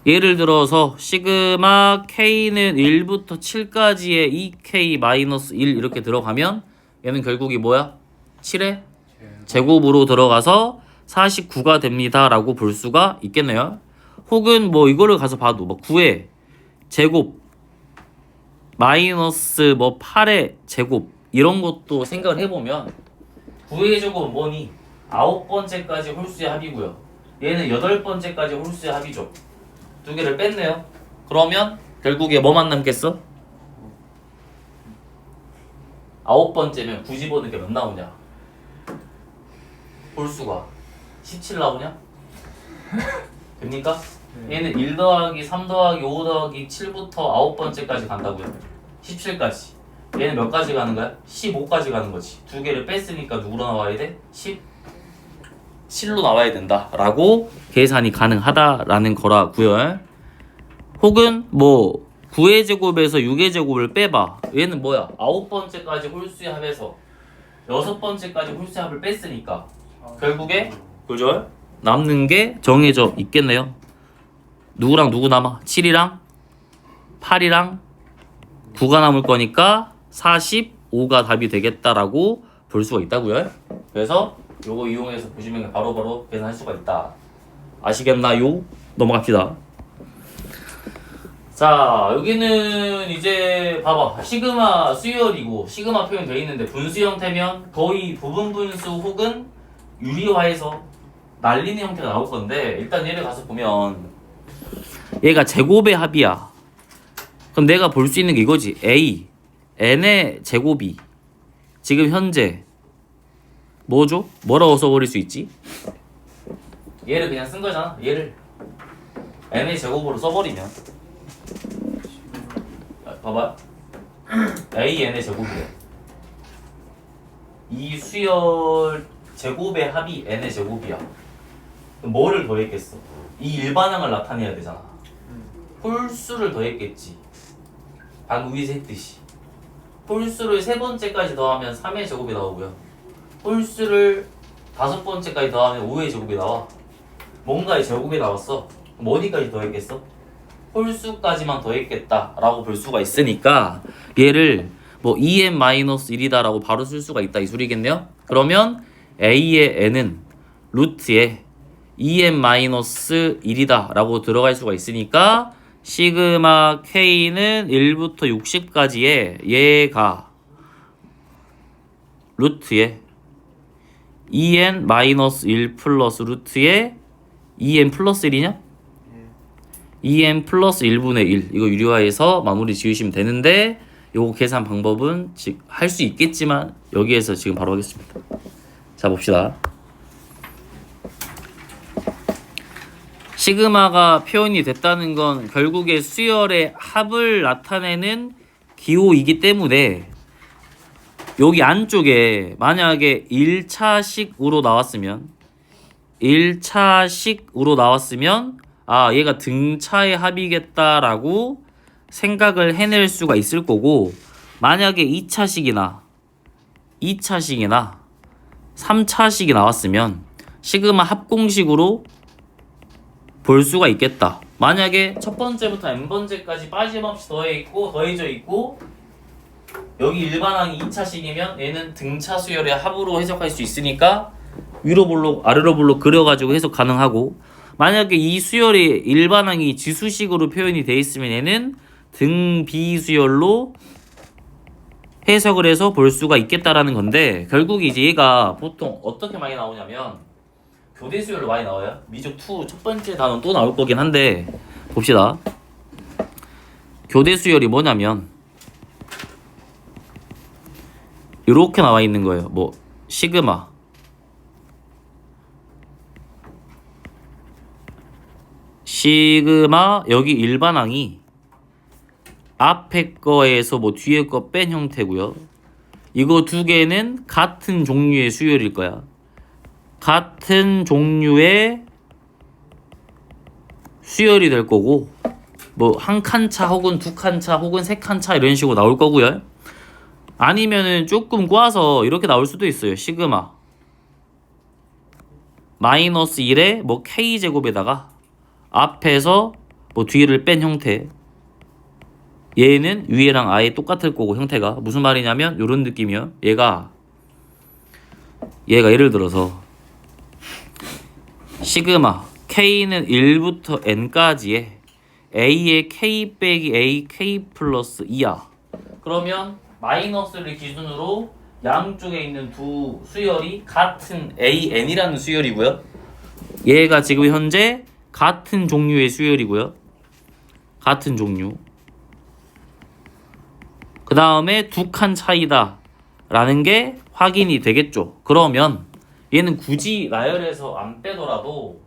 예를 들어서 시그마 K는 1부터 7까지의 2K-1 이렇게 들어가면 얘는 결국이 뭐야? 7의 제곱으로 들어가서 49가 됩니다 라고 볼 수가 있겠네요. 혹은 뭐 이거를 가서 봐도 뭐 9의 제곱 마이너스 뭐 8의 제곱 이런 것도 생각을 해보면 9의 제곱은 뭐니? 9번째까지 홀수의 합이고요. 얘는 8번째까지 홀수의 합이죠. 두 개를 뺐네요. 그러면 결국에 뭐만 남겠어? 9번째면 9 집어넣는 게 몇 나오냐? 홀수가 17 나오냐? 됩니까? 얘는 1 더하기 3 더하기 5 더하기 7부터 9번째까지 간다고요. 17까지. 얘는 몇 가지 가는 거야? 15까지 가는 거지. 두 개를 뺐으니까 누구로 나와야 돼? 17로 나와야 된다 라고 계산이 가능하다라는 거라고요. 혹은 뭐 9의 제곱에서 6의 제곱을 빼봐. 얘는 뭐야? 9번째까지 홀수의 합에서 6번째까지 홀수의 합을 뺐으니까 결국에 그죠? 남는 게 정해져 있겠네요. 누구랑 누구 남아? 7이랑 8이랑 9가 남을 거니까 45가 답이 되겠다라고 볼 수가 있다고요. 그래서 요거 이용해서 보시면 바로바로 계산할 수가 있다. 아시겠나요? 넘어갑시다. 자, 여기는 이제 봐봐. 시그마 수열이고 시그마 표현 되어 있는데 분수 형태면 거의 부분 분수 혹은 유리화해서 날리는 형태가 나올 건데 일단 얘를 가서 보면 얘가 제곱의 합이야. 그럼 내가 볼 수 있는 게 이거지. A n의 제곱이 지금 현재 뭐죠? 뭐라고 써버릴 수 있지? 얘를 그냥 쓴 거잖아. 얘를 n의 제곱으로 써버리면 봐봐. an의 제곱이래. 이 수열 제곱의 합이 n의 제곱이야. 그럼 뭐를 더했겠어? 이 일반항을 나타내야 되잖아. 홀수를 더했겠지. 방금 위에서 했듯이. 홀수를 세 번째까지 더하면 3의 제곱이 나오고요. 홀수를 다섯 번째까지 더하면 5의 제곱이 나와. 뭔가의 제곱이 나왔어. 그럼 어디까지 더했겠어? 홀수까지만 더했겠다라고 볼 수가 있으니까 얘를 뭐 2n-1이다 라고 바로 쓸 수가 있다 이 소리겠네요. 그러면 a의 n은 루트에 2n-1이다 라고 들어갈 수가 있으니까 시그마 k는 1부터 60까지의 얘가 루트에 2n-1 플러스 루트에 2n 플러스 1이냐? 2n 플러스 1분의 1 이거 유리화해서 마무리 지으시면 되는데 요거 계산 방법은 할 수 있겠지만 여기에서 지금 바로 하겠습니다. 자 봅시다. 시그마가 표현이 됐다는 건 결국에 수열의 합을 나타내는 기호이기 때문에 여기 안쪽에 만약에 1차식으로 나왔으면 아 얘가 등차의 합이겠다라고 생각을 해낼 수가 있을 거고 만약에 2차식이나 3차식이 나왔으면 시그마 합공식으로 볼 수가 있겠다. 만약에 첫 번째부터 n번째까지 빠짐없이 더해져 있고 여기 일반항이 2차식이면 얘는 등차 수열의 합으로 해석할 수 있으니까 위로 볼록 아래로 볼록 그려가지고 해석 가능하고 만약에 이 수열이 일반항이 지수식으로 표현이 돼 있으면 얘는 등비수열로 해석을 해서 볼 수가 있겠다라는 건데 결국 이제 얘가 보통 어떻게 많이 나오냐면 교대수열로 많이 나와요. 미적 2 첫 번째 단원 또 나올 거긴 한데 봅시다. 교대수열이 뭐냐면 이렇게 나와 있는 거예요. 뭐 시그마 여기 일반항이 앞에 거에서 뭐 뒤에 거 뺀 형태고요. 이거 두 개는 같은 종류의 수열일 거야. 같은 종류의 수열이 될 거고 뭐 한 칸차 혹은 두 칸차 혹은 세 칸차 이런 식으로 나올 거고요. 아니면은 조금 꼬아서 이렇게 나올 수도 있어요. 시그마 마이너스 1에 뭐 k제곱에다가 앞에서 뭐 뒤를 뺀 형태. 얘는 위에랑 아예 똑같을 거고 형태가 무슨 말이냐면 요런 느낌이요. 얘가 예를 들어서 시그마 k는 1부터 n까지의 a의 k 빼기 a k 플러스 2야. 그러면 마이너스를 기준으로 양쪽에 있는 두 수열이 같은 an이라는 수열이고요. 얘가 지금 현재 같은 종류의 수열이고요. 같은 종류. 그 다음에 두 칸 차이다 라는 게 확인이 되겠죠. 그러면 얘는 굳이 나열해서 안 빼더라도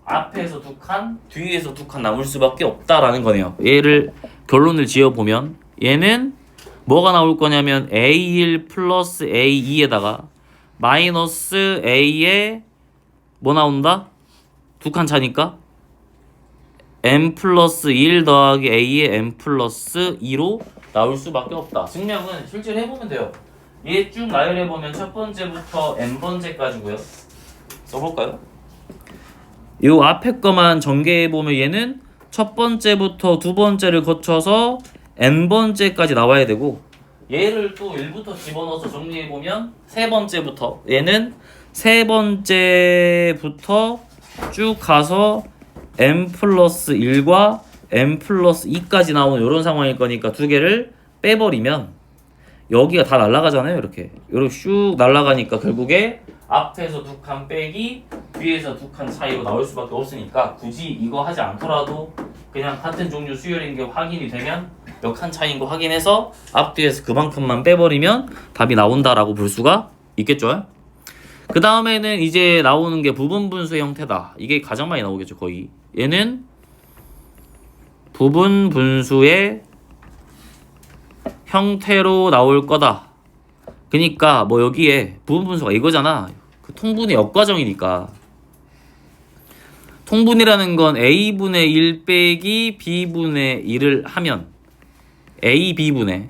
앞에서 두 칸, 뒤에서 두 칸 남을 수밖에 없다라는 거네요. 얘를 결론을 지어보면 얘는 뭐가 나올 거냐면 A1 플러스 A2에다가 마이너스 A에 뭐 나온다? 두 칸 차니까 M 플러스 1 더하기 A의 M 플러스 2로 나올 수밖에 없다. 증명은 실제로 해보면 돼요. 얘 쭉 나열해보면 첫 번째부터 n번째까지고요. 써볼까요? 요 앞에 거만 전개해보면 얘는 첫 번째부터 두 번째를 거쳐서 n번째까지 나와야 되고 얘를 또 1부터 집어넣어서 정리해보면 세 번째부터 얘는 세 번째부터 쭉 가서 n 플러스 1과 n 플러스 2까지 나오는 이런 상황일 거니까 두 개를 빼버리면 여기가 다 날아가잖아요. 이렇게 슉 날아가니까 결국에 앞에서 두 칸 빼기 뒤에서 두 칸 차이로 나올 수밖에 없으니까 굳이 이거 하지 않더라도 그냥 같은 종류 수열인 게 확인이 되면 몇 칸 차이인 거 확인해서 앞뒤에서 그만큼만 빼버리면 답이 나온다라고 볼 수가 있겠죠. 그 다음에는 이제 나오는 게 부분 분수의 형태다. 이게 가장 많이 나오겠죠, 거의. 얘는 부분 분수의 형태로 나올 거다. 그니까 뭐 여기에 부분 분수가 이거잖아. 그 통분의 역과정이니까. 통분이라는 건 a분의 1 빼기 b분의 1을 하면 a b분의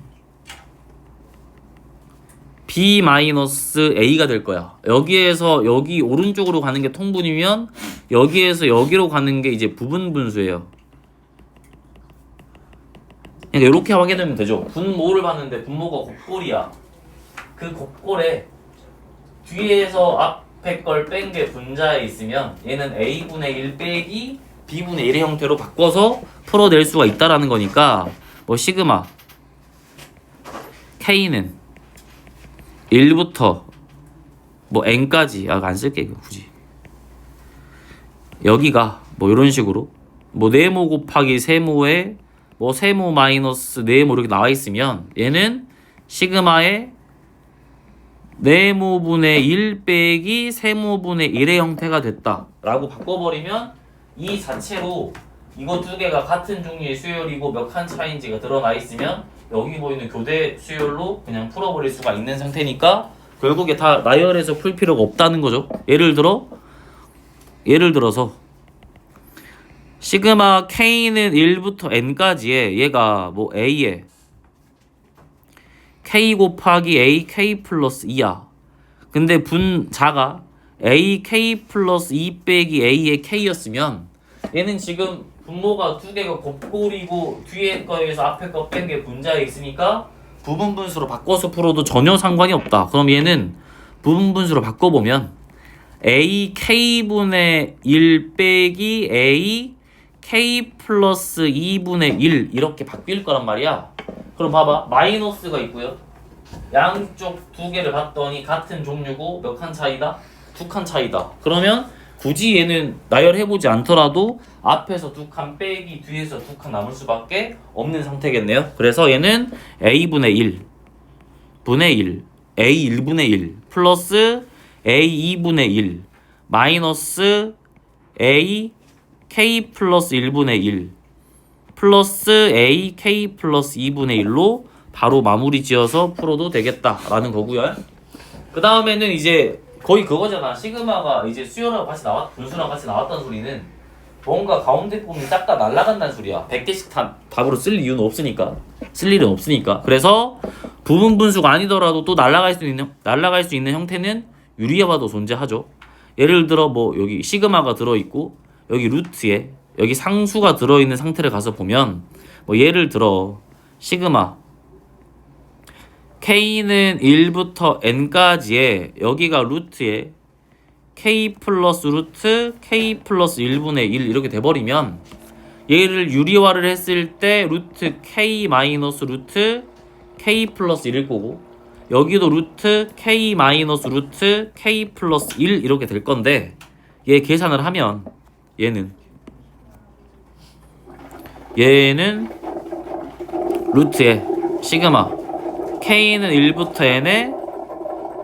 b 마이너스 a가 될 거야. 여기에서 여기 오른쪽으로 가는 게 통분이면 여기에서 여기로 가는 게 이제 부분 분수예요. 그러니까 이렇게 확인하면 되죠. 분모를 봤는데 분모가 곱골이야. 그 곱골에 뒤에서 앞에 걸 뺀 게 분자에 있으면 얘는 a분의 1 빼기 b분의 1의 형태로 바꿔서 풀어낼 수가 있다라는 거니까 뭐 시그마 k는 1부터 뭐 n까지 안 쓸게 이거 굳이 여기가 뭐 이런 식으로 뭐 네모 곱하기 세모에 뭐 세모 마이너스 네모 이렇게 나와 있으면 얘는 시그마의 네모분의 1 빼기 세모분의 1의 형태가 됐다 라고 바꿔버리면 이 자체로 이거 두 개가 같은 종류의 수열이고 몇 칸 차이인지가 드러나 있으면 여기 보이는 교대 수열로 그냥 풀어버릴 수가 있는 상태니까 결국에 다 나열해서 풀 필요가 없다는 거죠. 예를 들어서 시그마 k는 1부터 n까지에 얘가 뭐 a에 k 곱하기 ak 플러스 2야. 근데 분자가 ak 플러스 2 빼기 a의 k였으면 얘는 지금 분모가 두 개가 곱골이고 뒤에 거에서 앞에 거 뺀 게 분자에 있으니까 부분 분수로 바꿔서 풀어도 전혀 상관이 없다. 그럼 얘는 부분 분수로 바꿔보면 ak분의 1 빼기 a k 플러스 2분의 1 이렇게 바뀔 거란 말이야. 그럼 봐봐. 마이너스가 있고요. 양쪽 두 개를 봤더니 같은 종류고 몇 칸 차이다? 2칸 차이다. 그러면 굳이 얘는 나열해보지 않더라도 앞에서 2칸 빼기 뒤에서 2칸 남을 수밖에 없는 상태겠네요. 그래서 얘는 a분의 1 분의 1 a 1분의 1 플러스 a 2분의 1 마이너스 a k 플러스 1분의 1 플러스 a k 플러스 2분의 1로 바로 마무리 지어서 풀어도 되겠다라는 거고요. 그 다음에는 이제 거의 그거잖아. 시그마가 이제 수열하고 같이 분수랑 같이 나왔다는 소리는 뭔가 가운데 부분이 짝다 날아간다는 소리야. 100개씩 답으로 쓸 이유는 없으니까. 쓸 일은 없으니까. 그래서 부분 분수가 아니더라도 또 날아갈 수 있는 형태는 유리화도 존재하죠. 예를 들어 뭐 여기 시그마가 들어있고 여기 루트에 여기 상수가 들어있는 상태를 가서 보면 뭐 예를 들어 시그마 k는 1부터 n까지에 여기가 루트에 k 플러스 루트 k 플러스 1분의 1 이렇게 돼버리면 얘를 유리화를 했을 때 루트 k 마이너스 루트 k 플러스 1일 거고 여기도 루트 k 마이너스 루트 k 플러스 1 이렇게 될 건데 얘 계산을 하면 얘는 루트에 시그마 k는 1부터 n에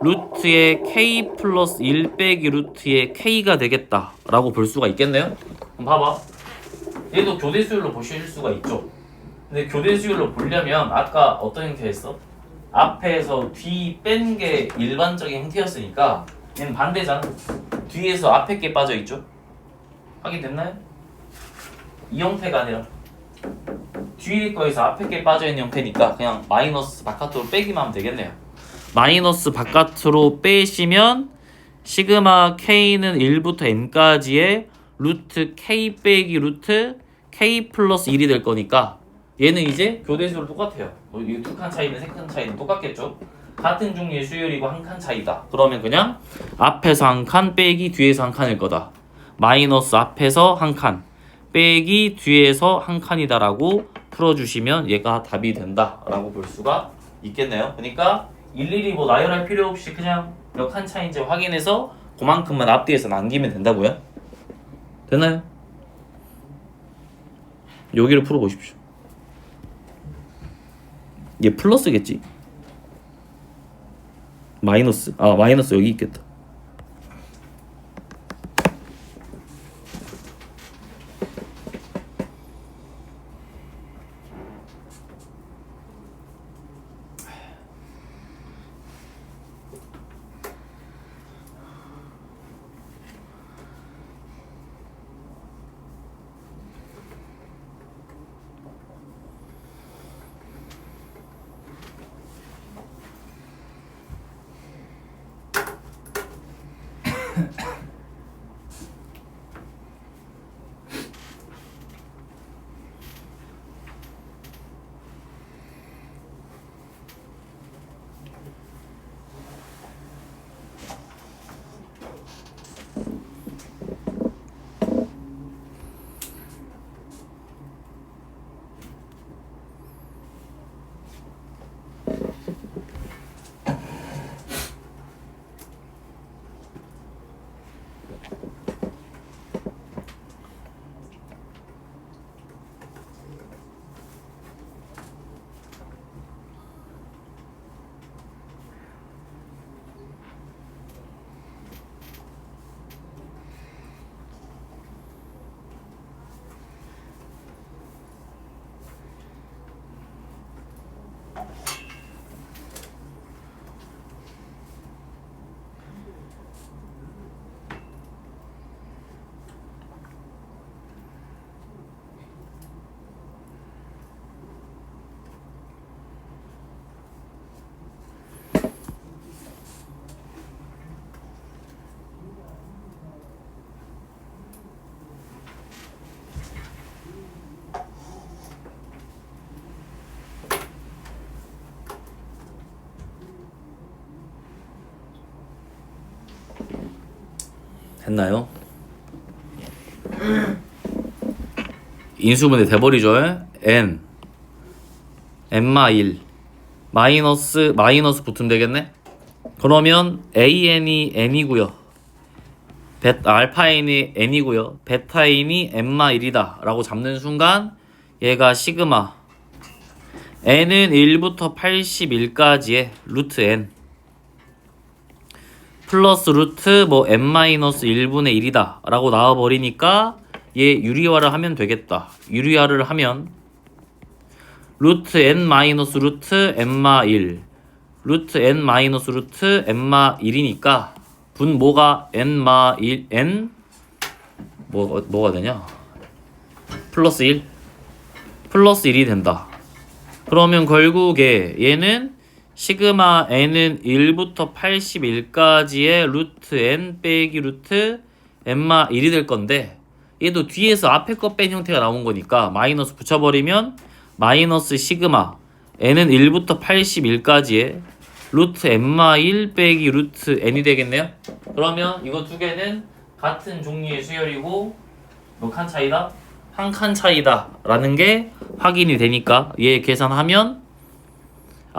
루트의 k 플러스 1 빼기 루트의 k가 되겠다 라고 볼 수가 있겠네요. 그럼 봐봐. 얘도 교대 수열로 보실 수가 있죠. 근데 교대 수열로 보려면 아까 어떤 형태였어? 앞에서 뒤 뺀 게 일반적인 형태였으니까 얘는 반대잖아. 뒤에서 앞에 게 빠져있죠. 확인됐나요? 이 형태가 아니라 뒤에 거에서 앞에 게 빠져있는 형태니까 그냥 마이너스 바깥으로 빼기만 하면 되겠네요. 마이너스 바깥으로 빼시면 시그마 k는 1부터 n까지의 루트 k 빼기 루트 k 플러스 1이 될 거니까 얘는 이제 교대수로 똑같아요. 뭐 이 2칸 차이는 3칸 차이는 똑같겠죠. 같은 종류의 수열이고 한 칸 차이다. 그러면 그냥 앞에서 한 칸 빼기 뒤에서 한 칸일 거다. 마이너스 앞에서 한 칸 빼기 뒤에서 한 칸이다라고 풀어주시면 얘가 답이 된다라고 볼 수가 있겠네요. 그러니까 일일이 뭐 나열할 필요 없이 그냥 몇 칸 차이인지 확인해서 그만큼만 앞뒤에서 남기면 된다고요? 되나요? 여기를 풀어보십시오. 얘 플러스겠지? 마이너스 여기 있겠다. 됐나요? 인수분해 돼버리죠. n n마 1 마이너스 붙으면 되겠네. 그러면 an이 n이고요, 알파 n이 n이고요, 베타 n이 n마 1이다 라고 잡는 순간 얘가 시그마 n은 1부터 81까지의 루트 n 플러스 루트 뭐 n-1분의 1이다 라고 나와버리니까 얘 유리화를 하면 되겠다. 유리화를 하면 루트 n-루트 n마 1 루트 n-루트 n마 1이니까 분모가 n마 1 n 뭐가 되냐? 플러스 1 플러스 1이 된다. 그러면 결국에 얘는 시그마 n은 1부터 81까지의 루트 n 빼기 루트 n마 1이 될 건데, 얘도 뒤에서 앞에 거 뺀 형태가 나온 거니까 마이너스 붙여버리면 마이너스 시그마 n은 1부터 81까지의 루트 n마 1 빼기 루트 n이 되겠네요. 그러면 이거 두 개는 같은 종류의 수열이고 몇 칸 차이다? 한 칸 차이다 라는 게 확인이 되니까 얘 계산하면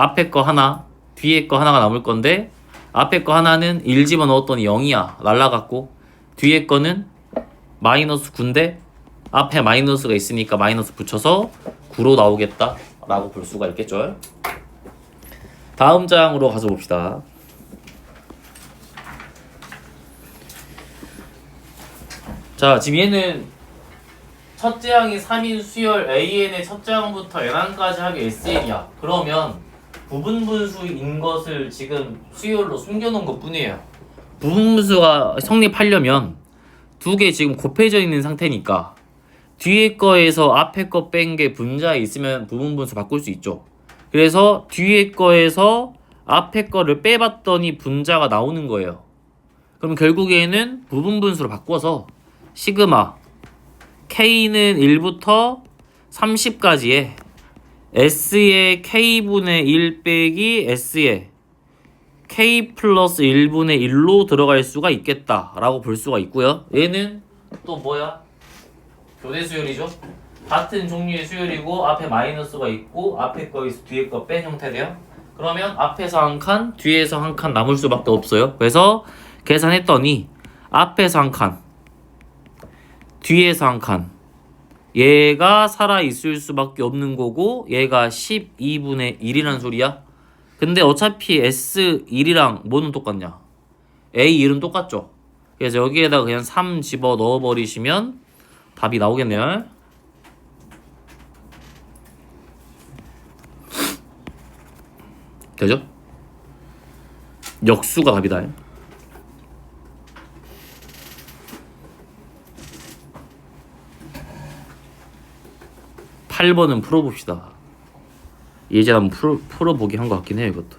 앞에 거 하나, 뒤에 거 하나가 남을 건데, 앞에 거 하나는 1 집어넣었더니 0이야. 날라갔고, 뒤에 거는 마이너스 9인데 앞에 마이너스가 있으니까 마이너스 붙여서 9로 나오겠다 라고 볼 수가 있겠죠. 다음 장으로 가서 봅시다. 자, 지금 얘는 첫째 항이 3인 수열 AN의 첫째 항부터 n항까지 하기 SN이야. 그러면 부분분수인 것을 지금 수열로 숨겨놓은 것 뿐이에요. 부분분수가 성립하려면 두 개 지금 곱해져 있는 상태니까 뒤에 거에서 앞에 거 뺀 게 분자에 있으면 부분분수 바꿀 수 있죠. 그래서 뒤에 거에서 앞에 거를 빼봤더니 분자가 나오는 거예요. 그럼 결국에는 부분분수로 바꿔서 시그마 K는 1부터 30까지의 S의 K분의 1 빼기 S의 K 플러스 1분의 1로 들어갈 수가 있겠다 라고 볼 수가 있고요. 얘는 또 뭐야? 교대 수열이죠. 같은 종류의 수열이고 앞에 마이너스가 있고 앞에 거에서 뒤에 거 뺀 형태래요. 그러면 앞에서 한 칸, 뒤에서 한 칸 남을 수밖에 없어요. 그래서 계산했더니 앞에서 한 칸, 뒤에서 한 칸, 얘가 살아있을 수밖에 없는 거고 얘가 12분의 1이란 소리야. 근데 어차피 S1이랑 뭐는 똑같냐? A1은 똑같죠. 그래서 여기에다가 그냥 3 집어 넣어버리시면 답이 나오겠네요. 되죠? 역수가 답이다. 8번은 풀어봅시다. 예전 한번 풀어보기 한 것 같긴 해요, 이것도.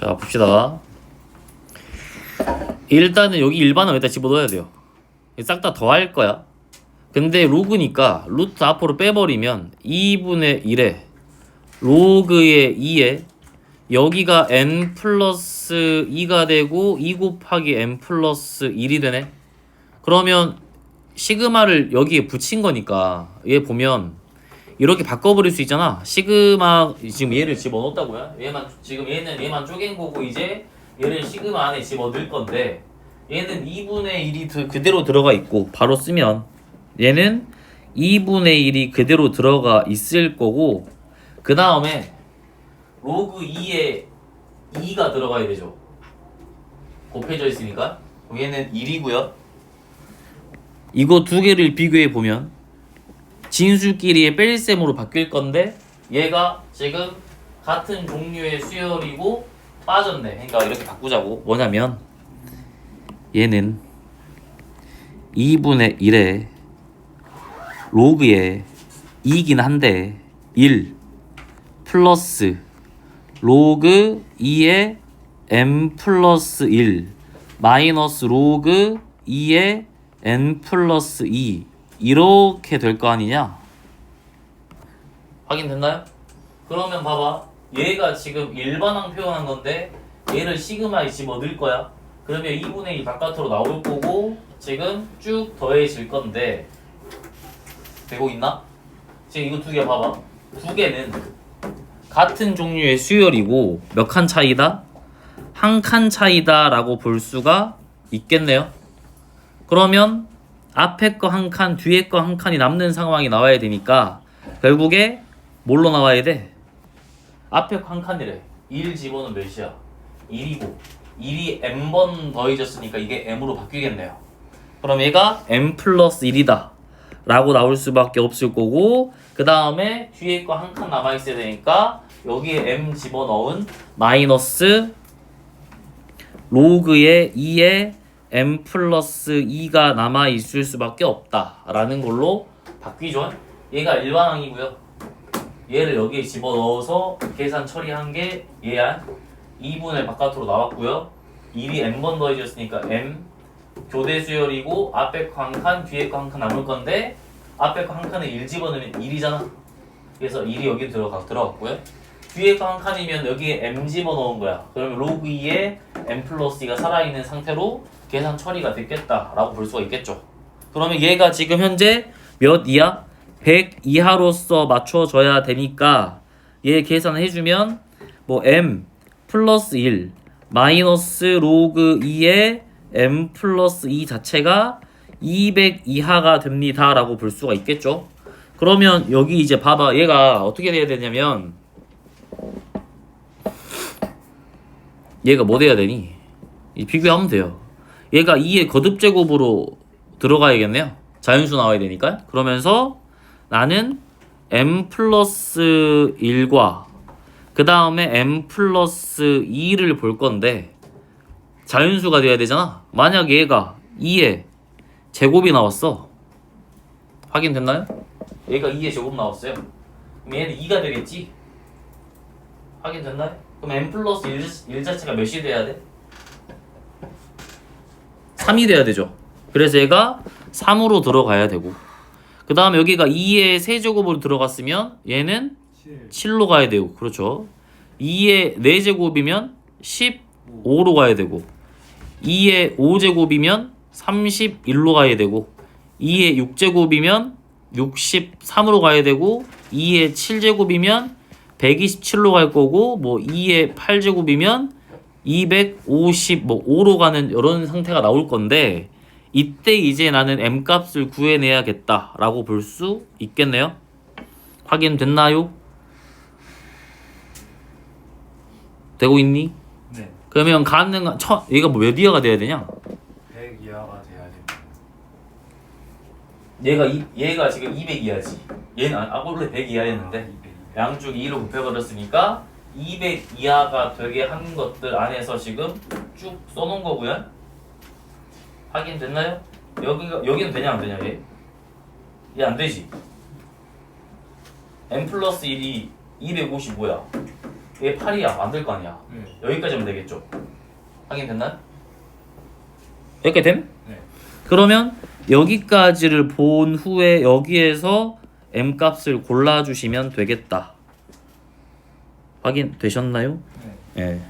자 봅시다. 일단은 여기 일반은 여기다 집어넣어야 돼요. 싹 다 더할 거야. 근데 로그니까 루트 앞으로 빼버리면 2분의 1에 로그의 2에 여기가 n 플러스 2가 되고 2 곱하기 n 플러스 1이 되네. 그러면 시그마를 여기에 붙인 거니까 얘 보면 이렇게 바꿔버릴 수 있잖아. 시그마 지금 얘를 집어넣었다고요? 얘만 지금 얘만 쪼갠 거고 이제 얘를 시그마 안에 집어넣을 건데 얘는 2분의 1이 그대로 들어가 있고 바로 쓰면 얘는 2분의 1이 그대로 들어가 있을 거고 그 다음에 로그 2에 2가 들어가야 되죠. 곱해져 있으니까 얘는 1이고요. 이거 두 개를 비교해 보면 진수끼리의 뺄셈으로 바뀔 건데 얘가 지금 같은 종류의 수열이고 빠졌네. 그러니까 이렇게 바꾸자고. 뭐냐면 얘는 2분의 1에 로그에 2이긴 한데 1 플러스 로그 2의 m 플러스 1 마이너스 로그 2의 n 플러스 2 이렇게 될 거 아니냐? 확인됐나요? 그러면 봐봐. 얘가 지금 일반항 표현한 건데 얘를 시그마에 집어넣을 거야. 그러면 2분의 1 바깥으로 나올 거고 지금 쭉 더해질 건데 되고 있나? 지금 이거 두 개 봐봐. 두 개는 같은 종류의 수열이고 몇 칸 차이다? 한 칸 차이다 라고 볼 수가 있겠네요. 그러면 앞에 거 한 칸, 뒤에 거 한 칸이 남는 상황이 나와야 되니까 결국에 뭘로 나와야 돼? 앞에 거 한 칸이래. 1 집어넣으면 몇이야? 1이고 1이 m번 더해졌으니까 이게 m으로 바뀌겠네요. 그럼 얘가 m 플러스 1이다 라고 나올 수밖에 없을 거고 그 다음에 뒤에 거 한 칸 남아있어야 되니까 여기에 m 집어넣은 마이너스 로그의 2의 m 플러스 2가 남아있을 수밖에 없다 라는 걸로 바뀌죠. 얘가 일반항이고요. 얘를 여기에 집어넣어서 계산 처리한 게 얘야. 2분의 바깥으로 나왔고요. 1이 m번 더해졌으니까 m 교대 수열이고 앞에 거 한 칸, 뒤에 거 한 칸 남을 건데 앞에 거 한 칸에 1 집어넣으면 1이잖아. 그래서 1이 여기 들어갔고요. 뒤에 거 한 칸이면 여기에 m 집어넣은 거야. 그러면 로그 2에 m 플러스 2가 살아있는 상태로 계산 처리가 됐겠다라고 볼 수가 있겠죠. 그러면 얘가 지금 현재 몇 이하? 100 이하로서 맞춰져야 되니까 얘 계산해주면 뭐 m 플러스 1 마이너스 로그 2의 m 플러스 2 자체가 200 이하가 됩니다 라고 볼 수가 있겠죠. 그러면 여기 이제 봐봐. 얘가 어떻게 돼야 되냐면 얘가 뭐 돼야 되니? 비교하면 돼요. 얘가 2의 거듭제곱으로 들어가야겠네요. 자연수 나와야 되니까. 그러면서 나는 m 플러스 1과 그 다음에 m 플러스 2를 볼 건데 자연수가 돼야 되잖아. 만약 얘가 2의 제곱이 나왔어. 확인됐나요? 얘가 2의 제곱 나왔어요. 그럼 얘는 2가 되겠지? 확인됐나요? 그럼 m 플러스 1 자체가 몇이 돼야 돼? 3이 돼야 되죠. 그래서 얘가 3으로 들어가야 되고 그 다음에 여기가 2의 세제곱으로 들어갔으면 얘는 7로 가야 되고 그렇죠. 2의 4제곱이면 15로 가야 되고 2의 5제곱이면 31로 가야 되고 2의 6제곱이면 63으로 가야 되고 2의 7제곱이면 127로 갈 거고 뭐 2의 8제곱이면 255로 가는 이런 상태가 나올 건데 이때 이제 나는 m 값을 구해내야겠다 라고 볼 수 있겠네요. 확인됐나요? 되고 있니? 네. 그러면 가능한 얘가 뭐 몇 이하가 돼야 되냐? 100 이하가 돼야 됩니다. 얘가 지금 200 이하지. 얘는 원래 100 이하였는데 200. 양쪽 2로 곱해버렸으니까 200 이하가 되게 한 것들 안에서 지금 쭉 써놓은 거고요. 확인됐나요? 여기는 되냐 안 되냐 얘? 얘 안 되지. m 플러스 1이 255야. 얘 8이야. 안 될 거 아니야. 네. 여기까지면 되겠죠. 확인됐나요? 여기까지 됨? 네. 그러면 여기까지를 본 후에 여기에서 m 값을 골라주시면 되겠다. 확인되셨나요? 네. 예.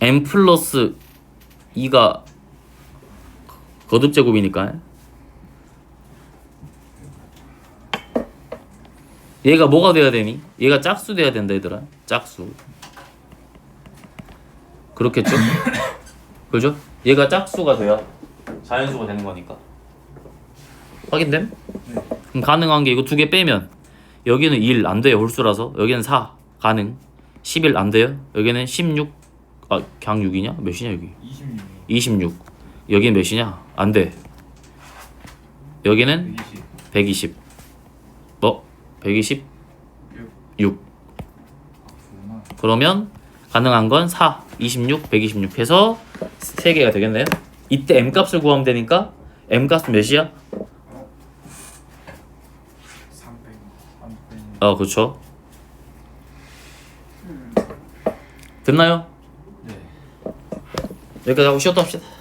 m 플러스 2가 거듭제곱이니까 얘가 뭐가 돼야 되니? 얘가 짝수 돼야 된다 얘들아. 짝수. 그렇겠죠? 그죠? 얘가 짝수가 돼야 자연수가 되는 거니까. 확인됨? 네. 그럼 가능한 게 이거 두 개 빼면 여기는 1 안 돼요. 홀수라서. 여기는 4 가능. 11 안 돼요. 여기는 16 그냥 6이냐? 몇이냐 여기? 26. 26. 여긴 몇이냐? 안 돼. 여기는 120. 120. 뭐? 120? 6. 구나. 그러면 가능한 건 4, 26, 126 해서 3개가 되겠네요. 이때 m 값을 구하면 되니까 m 값은 몇이야? 300. 그렇죠. 됐나요? 네. 여기까지 하고 쉬었다 합시다.